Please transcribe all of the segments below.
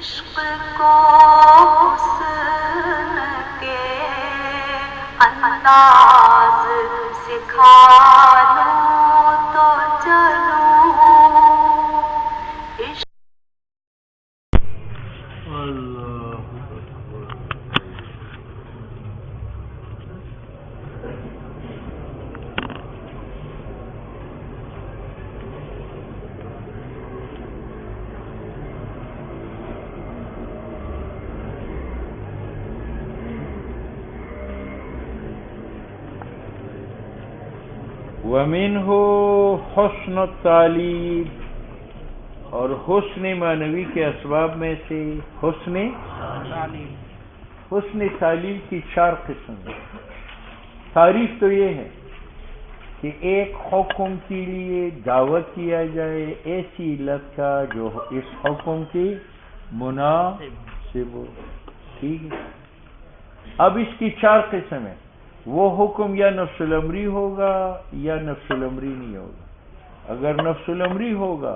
عشق کو حسن کے انداز سکھا لوں تو چلوں عشق ومنہ حسن التعلیم، اور حسن معنوی کے اسباب میں سے حسن تعلیم کی 4 قسم ہیں۔ تعریف تو یہ ہے کہ ایک حکم کے لیے دعوت کیا جائے ایسی علت کا جو اس حکم کی مناسب ہو، ٹھیک ہے۔ اب اس کی 4 قسم ہیں۔ وہ حکم یا نفس الامری ہوگا یا نفس الامری نہیں ہوگا۔ اگر نفس الامری ہوگا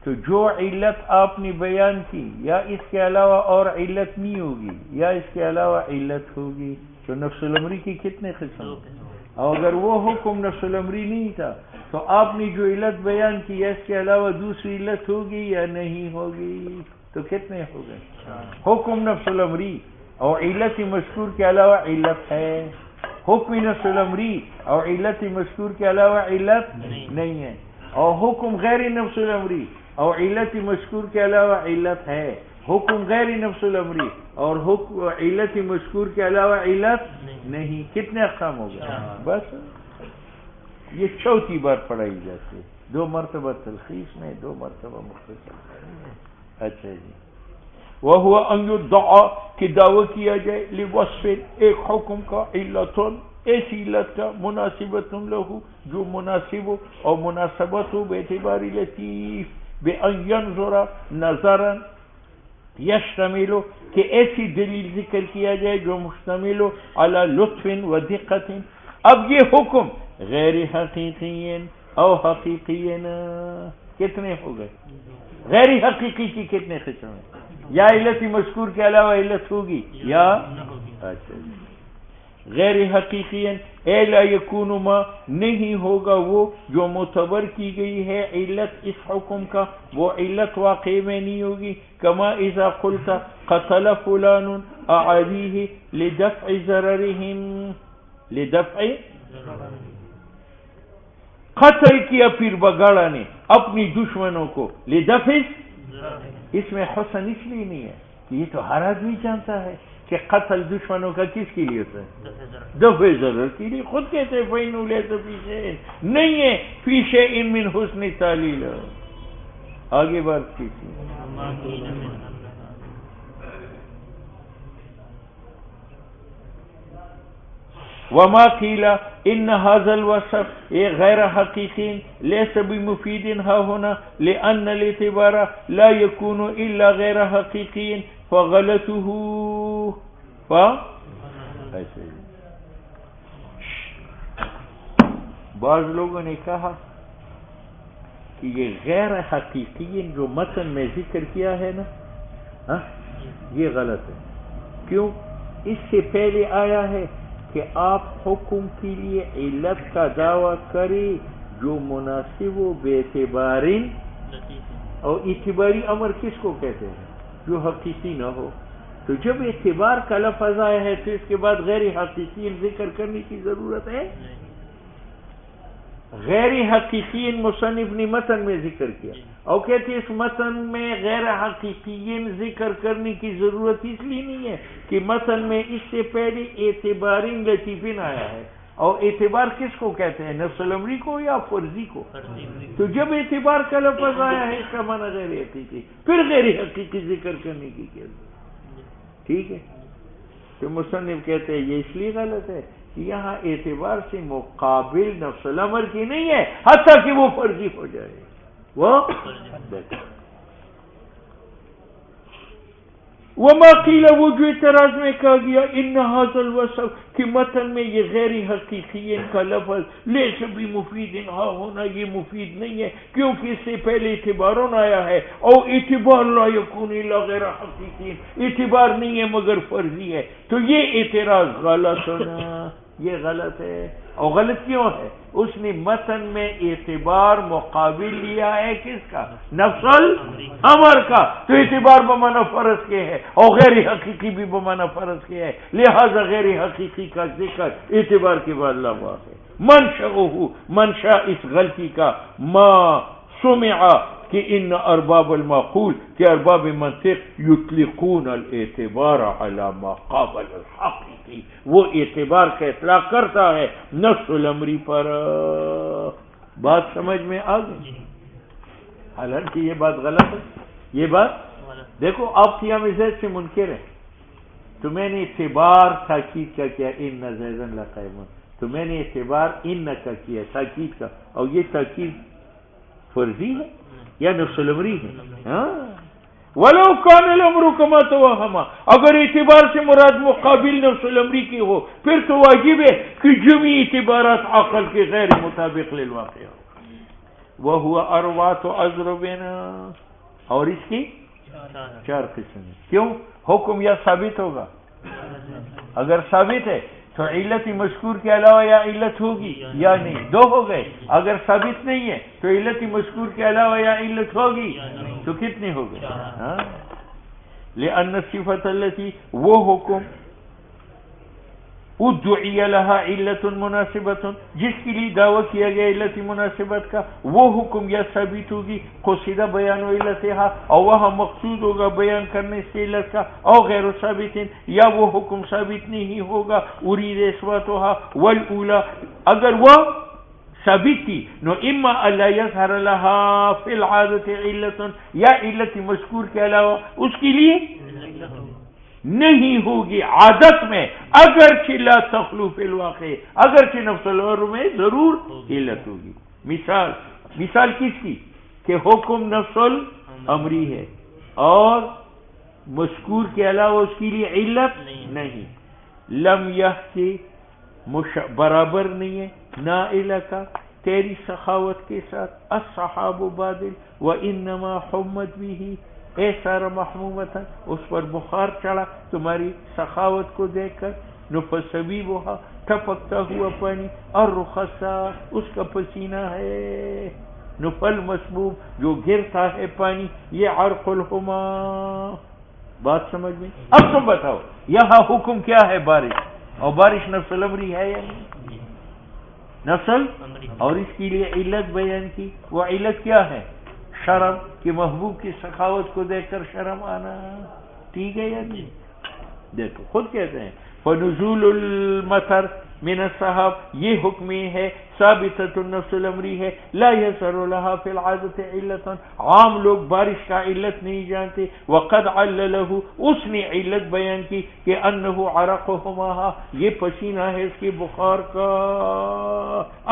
تو جو علت آپ نے بیان کی یا اس کے علاوہ اور علت نہیں ہوگی یا اس کے علاوہ علت ہوگی تو نفس الامری کی کتنے قسم ہیں؟ اور اگر وہ حکم نفس الامری نہیں تھا تو آپ نے جو علت بیان کی یا اس کے علاوہ دوسری علت ہوگی یا نہیں ہوگی تو کتنے ہو گئے؟ حکم نفس الامری اور علت مذکور کے علاوہ علت ہے، حکم نفس الامری اور علت مذکور کے علاوہ علت نہیں ہے، اور حکم غیر نفس الامری اور علت مذکور کے علاوہ علت ہے، حکم غیر نفس الامری اور علت مذکور کے علاوہ علت نہیں۔ کتنے اقسام ہو گئے؟ بس یہ 4تھی بار پڑھائی جاتی ہے، 2 مرتبہ تلخیص میں، 2 مرتبہ مختصر۔ اچھا جی، وَهُوَ أَن يُدَّعَى کہ دعویٰ کیا جائے لِوَصْفٍ ایک حکم کا علتن ایسی علت کا مناسبت لہو جو مناسب ہو اور مناسبت ہو باعتبار لطیف بِأَن يَنظُرَ نظراً یشتمل ہو کہ ایسی دلیل ذکر کیا جائے جو مشتمل ہو علی لطف و دقت۔ اب یہ حکم غیر حقیقی او حقیقی کتنے ہو گئے؟ غیر حقیقی کی کتنے قسم ہیں؟ یا علت مذکور کے علاوہ علت ہوگی یا اچھا غیر حقیقی اے لا یکون ما نہیں ہوگا وہ جو معتبر کی گئی ہے علت اس حکم کا، وہ علت واقع میں نہیں ہوگی۔ کما اذا قلت قتل فلان اعادیہ لدفع ضررہم، لدفع قتل کیا پھر بگاڑا نے اپنی دشمنوں کو، لدفع اس میں حسن اس لیے نہیں ہے کہ یہ تو ہر آدمی جانتا ہے کہ قتل دشمنوں کا کس کے لیے ہوتا ہے؟ دفع ضرر کے لیے۔ خود کہتے ہیں فَإِنَّهُ لَيْسَ فِي شَيْءٍ، نہیں ہے فی شیء من حسن تعلیل۔ آگے بات کی تھی وما قیل ان هذا الوصف یہ غیر حقیقی لیس بمفید ها هنا لان الاعتبار لا يكون الا غیر حقیقی فغلطه ایسے بعض لوگوں نے کہا کہ یہ غیر حقیقی جو متن میں ذکر کیا ہے نا یہ غلط ہے۔ کیوں؟ اس سے پہلے آیا ہے کہ آپ حکم کے لیے علت کا دعویٰ کریں جو مناسب و بے اعتبار، اور اعتباری امر کس کو کہتے ہیں؟ جو حقیقی نہ ہو۔ تو جب اعتبار کا لفظ آیا ہے تو اس کے بعد غیر حقیقی ذکر کرنے کی ضرورت ہے؟ غیر حقیقی مصنف نے متن میں ذکر کیا اور کہتے اس متن میں غیر حقیقی ذکر کرنے کی ضرورت اس لیے نہیں ہے کہ متن میں اس سے پہلے اعتبار لطیفن آیا ہے، اور اعتبار کس کو کہتے ہیں؟ نفس الامری کو یا فرضی کو؟ تو جب اعتبار کا لفظ آیا ہے اس کا معنی غیر حقیقی، پھر غیر حقیقی ذکر کرنے کی کیا ضرورت؟ ٹھیک ہے، تو مصنف کہتے ہیں یہ اس لیے غلط ہے کہ یہاں اعتبار سے مقابل نفس الامر کی نہیں ہے، حتیٰ کہ وہ فرضی ہو جائے وہ وما قیل وہ جو اعتراض میں کہا گیا ان ھذا الوصف کہ متن میں یہ غیر حقیقی ان کا لفظ لیس بھی مفید ہاں ہونا یہ مفید نہیں ہے کیونکہ اس سے پہلے اعتبارون آیا ہے اور اعتبار لا یکون الا غیر حقیقی اعتبار نہیں ہے مگر فرضی ہے تو یہ اعتراض غلط ہونا یہ غلط ہے اور غلط کیوں ہے اس نے متن میں اعتبار مقابل لیا ہے کس کا نفس الامر کا تو اعتبار بمعنی فرض کے ہے اور غیر حقیقی بھی بمعنی فرض کے ہے لہذا غیر حقیقی کا ذکر اعتبار کے بعد لغوا ہے منشا اس غلطی کا ما سمع کہ ان ارباب المعقول کہ ارباب منطق یطلقون الاعتبار علی ما قابل الحقیقی وہ اعتبار کا اطلاق کرتا ہے نفس الامری پر بات سمجھ میں آ گئی حالانکہ یہ بات غلط ہے یہ بات دیکھو آپ قیام زید سے منکر ہے تو میں نے اعتبار تاکید کا کیا ان زیدن لقائم تو میں نے اعتبار ان کا کیا تاکید کا اور یہ تاکید فرضی ہے یا نفس الامری ہے ولو کان الامر کما توہما اگر اعتبار سے مراد مقابل نفس الامری کی ہو پھر تو واجب ہے کہ جمعی اعتبارات عقل کے غیر مطابق للواقع ہو وہو اروات اضربنا اور اس کی 4 قسم ہے کیوں حکم یا ثابت ہوگا اگر ثابت ہے تو علت مذکور کے علاوہ یا علت ہوگی یا نہیں 2 ہو گئے اگر ثابت نہیں ہے تو علت مذکور کے علاوہ یا علت ہوگی تو کتنے ہو گئے لأن الصفة التي وہ حکم ادعی لها علت مناسبت جس کے لیے دعویٰ کیا گیا علت مناسبت کا وہ حکم یا ثابت ہوگی قصیدہ بیان و علتها اور وہاں مقصود ہوگا بیان کرنے سے علت کا اور غیر ثابت یا وہ حکم ثابت نہیں ہوگا ارید اثباتها والاولی اگر وہ ثابت تھی نو اما الا یظہر لها فی العادت علت یا علت مذکور کے علاوہ اس کے لیے نہیں ہوگی عادت میں اگرچہ لا تخلو فی الواقع اگرچہ نفس الامر میں ضرور علت ہوگی مثال کس کی کہ حکم نفس الامری ہے اور مذکور کے علاوہ اس کے لیے علت نہیں لم یحکی برابر نہیں ہے نائلہ کا تیری سخاوت کے ساتھ الصحاب بادل وانما حمد بھی اے سارا محمومتا اس پر بخار چڑھا تمہاری سخاوت کو دیکھ کر نفسبیبھا ٹپکتا ہوا پانی اور رخصا اس کا پسینہ ہے نفل مسبوب جو گرتا ہے پانی یہ عرق الحما بات سمجھ میں اب تم بتاؤ یہاں حکم کیا ہے بارش اور بارش نفس الامری ہے یا نہیں نفس اور اس کے لیے علت بیان کی وہ علت کیا ہے شرم کہ محبوب کی سخاوت کو دیکھ کر شرم آنا ٹھیک ہے یا نہیں دیکھو خود کہتے ہیں فنزول المطر من السحاب یہ حکم ہے ثابتۃ النفس الامری ہے لا یظہر لها فی العادت علت عام لوگ بارش کا علت نہیں جانتے وقد عللہ اس نے علت بیان کی کہ انہ عرقہما یہ پسینہ ہے اس کے بخار کا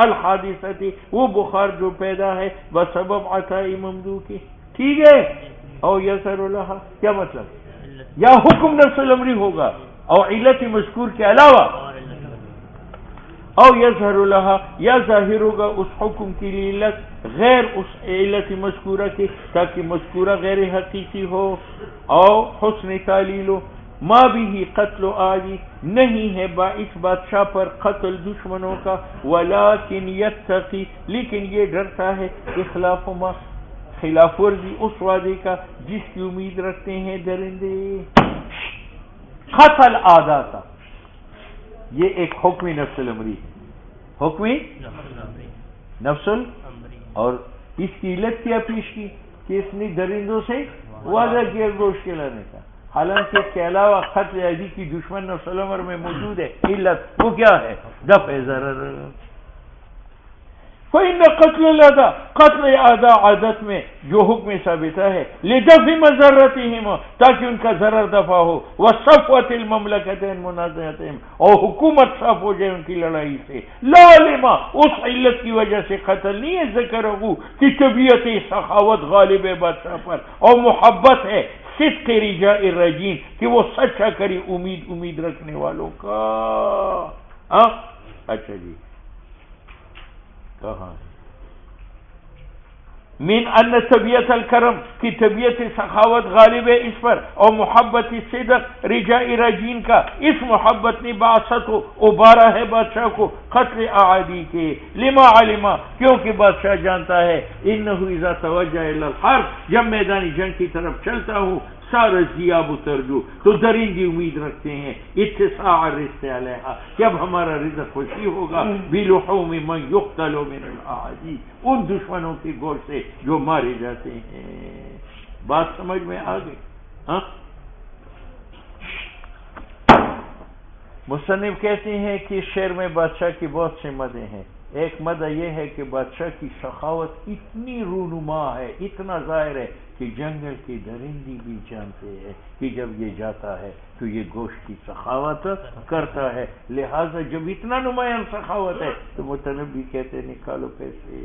الحادثۃ وہ بخار جو پیدا ہے بسبب عطاء ممدوح کے ٹھیک ہے اور یظہر لها کیا مطلب یا حکم نفس الامری ہوگا اور علت مذکور کے علاوہ او یظہر لها یا ظاہر ہوگا اس حکم کی علت غیر اس علت مذکورہ کی تاکہ مذکورہ غیر حقیقی ہو اور حسن تعلیل ہو ما بھی قتل آجی نہیں ہے باعث بادشاہ پر قتل دشمنوں کا ولیکن یتقی لیکن یہ ڈرتا ہے اخلاف ما خلاف ورزی اس وعدے کا جس کی امید رکھتے ہیں درندے قتل آدھا تھا یہ ایک حکمی نفس الامری ہے حکمی نفس اور اس کی علت کیا پیش کی کہ اس نے درندوں سے وعدہ کیا گوشت کھلانے کا حالانکہ اس کے علاوہ قتل عادی کی دشمن نفس الامر میں موجود ہے علت وہ کیا ہے دفع ضرر فإن قتل الأعداء قتل اعداء عادت میں جو حکم ثابت ہے لدفع مضرتهم تاکہ ان کا ضرر دفع ہو وصفوة المملكتين منازعتهم اور حکومت صاف ہو جائے ان کی لڑائی سے لا لما اس علت کی وجہ سے قتل نہیں ہے ذکر ہو کہ طبیعت سخاوت غالب ہے بادشاہ پر اور محبت ہے صدق رجاء الرجین، کہ وہ سچا کری امید رکھنے والوں کا. اچھا جی، کہاں من ان طبیعت الکرم، کی طبیعت سخاوت غالب ہے اس پر، اور محبت صدق رجاء رجین کا، اس محبت نے باعثت کو ابارا ہے بادشاہ کو قتل اعادی کے. لما علما، کیونکہ بادشاہ جانتا ہے انہ اذا توجہ الی الحرب، جب میدانی جنگ کی طرف چلتا ہوں، سار الذیاب ترجو، تو درندے امید رکھتے ہیں اتساع الرزق علیہا، جب ہمارا رزق خوشی ہوگا بلحوم من یقتل من الاعادی، ان دشمنوں کے گوشت سے جو مارے جاتے ہیں. بات سمجھ میں آ گئی؟ مصنف کہتے ہیں کہ اس شعر میں بادشاہ کی بہت سے مدح ہیں. ایک مدح یہ ہے کہ بادشاہ کی سخاوت اتنی رونما ہے، اتنا ظاہر ہے کہ جنگل کے درندے بھی جانتے ہیں کہ جب یہ جاتا ہے تو یہ گوشت کی سخاوت کرتا ہے. لہذا جب اتنا نمایاں سخاوت ہے تو متنبی کہتے ہیں نکالو پیسے.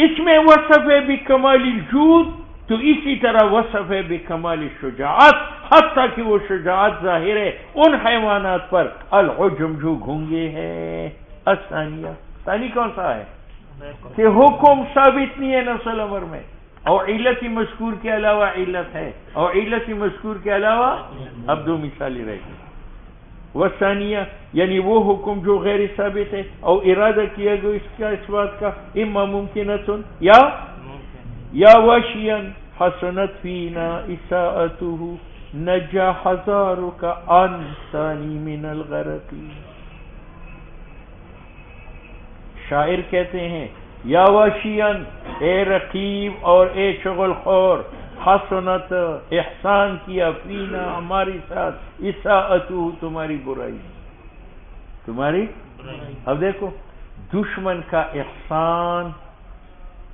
اس میں وصف ہے بکمال الجود، تو اسی طرح وصف ہے بکمال الشجاعت، حتیٰ کہ وہ شجاعت ظاہر ہے ان حیوانات پر العجم جو گھونگے ہیں. الثانیہ، ثانی کون سا ہے؟ کہ حکم ثابت نہیں ہے نفس الامر میں، اور علت مذکور کے علاوہ علت ہے، اور علت مذکور کے علاوہ اب دو مثالیں رہ گئی. والثانیہ، یعنی وہ حکم جو غیر ثابت ہے اور ارادہ کیا گیا اس کا اس بات کا، اما ممکنتن یا واشیاً حسنت فینا اساءتہ نجا ہزارک عن ثانی من الغرق. شاعر کہتے ہیں یا واشیاً، اے رقیب اور اے شغل خور، حسنت احسان کیا، فینا ہماری ساتھ، اساءتہ تمہاری برائی، تمہاری. اب دیکھو دشمن کا احسان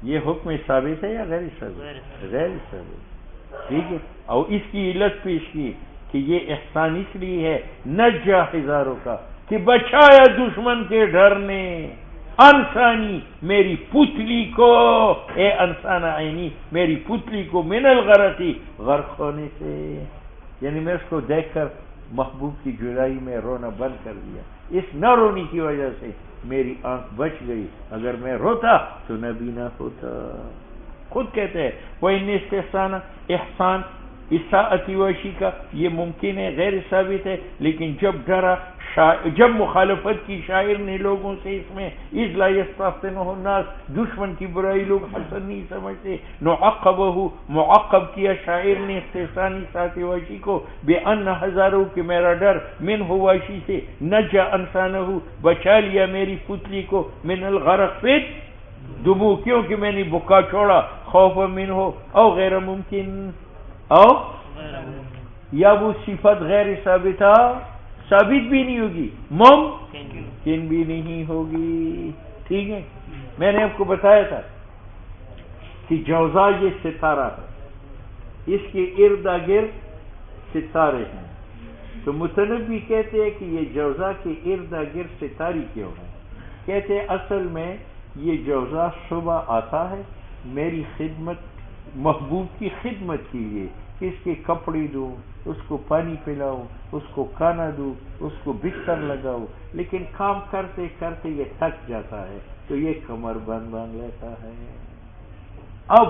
یہ حکم ثابت ہے یا غیر ثابت؟ غیر ثابت. ٹھیک ہے، اور اس کی علت پیش کی کہ یہ احسان اس لیے ہے نجا ہزاروں کا، کہ بچایا دشمن کے ڈر نے، انسانی میری پتلی کو، اے انسان عینی میری پتلی کو، من الغرقی غرق ہونے سے. یعنی میں اس کو دیکھ کر محبوب کی جدائی میں رونا بند کر دیا، اس نہ رونے کی وجہ سے میری آنکھ بچ گئی، اگر میں روتا تو نبی نہ ہوتا. خود کہتے ہیں وہ ان استحسان، احسان اساءتی وحشی کا یہ ممکن ہے، غیر ثابت ہے، لیکن جب ڈرا جب مخالفت کی شاعر نے لوگوں سے اس میں اذ لا یستحسنہ الناس، دشمن کی برائی لوگ حسن نہیں سمجھتے، نعقبہ معقب کیا شاعر نے استحسانی ساتھ وحشی کو بأن ہزاروں کہ میرا ڈر من ہو وحشی سے، نجا انسانہ بچا لیا میری پتلی کو، من الغرق پہ دمو، کیونکہ میں نے بکا چھوڑا، خوف من ہو او غیر ممکن، او یا وہ صفت غیر ثابتہ ثابت بھی نہیں ہوگی، ممکن بھی نہیں ہوگی. ٹھیک ہے، میں نے آپ کو بتایا تھا کہ جوزا یہ ستارہ ہے، اس کے ارد گرد ستارے ہیں. تو متنبی کہتے ہیں کہ یہ جوزا کے ارد گرد ستاری کیوں ہے؟ کہتے ہیں اصل میں یہ جوزا صبح آتا ہے میری خدمت، محبوب کی خدمت کے لیے، اس کے کپڑے دوں، اس کو پانی پلاؤں، اس کو کھانا دوں، اس کو بستر لگاؤں، لیکن کام کرتے کرتے یہ تھک جاتا ہے تو یہ کمر بند باندھ لیتا ہے. اب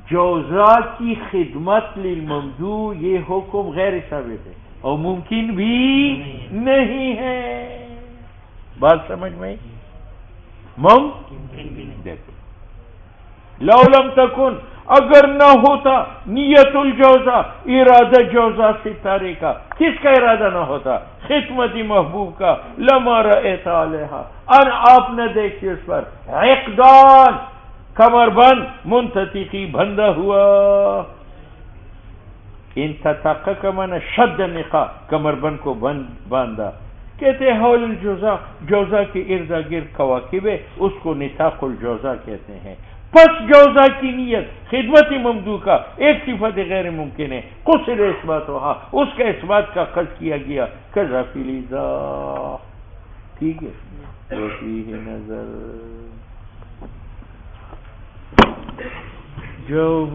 جوزا کی خدمت للممدوح یہ حکم غیر ثابت ہے اور ممکن بھی نہیں ہے. بات سمجھ میں؟ دیکھو لو لم تکن، اگر نہ ہوتا نیت الجوزا، ارادہ جوزا ستارے کا، کس کا ارادہ نہ ہوتا؟ خدمت محبوب کا، لما رأیت علیہا، ان آپ نہ دیکھتے اس پر، عقدان کمر بند، منتطقی بندہ ہوا، ان تتقق من شد نقا، کمر بند کو باندھا. کہتے ہیں حول الجوزا، جوزا کے ارد گرد کواکب ہے، اس کو نطاق الجوزا کہتے ہیں. پس جوزا کی نیت خدمت ممدوح کا ایک صفت غیر ممکن ہے، قصر اثبات ہوا، اس کا اثبات کا قصد کیا گیا، کذا فی الاضاء. ٹھیک ہے، وفیہ نظر. جو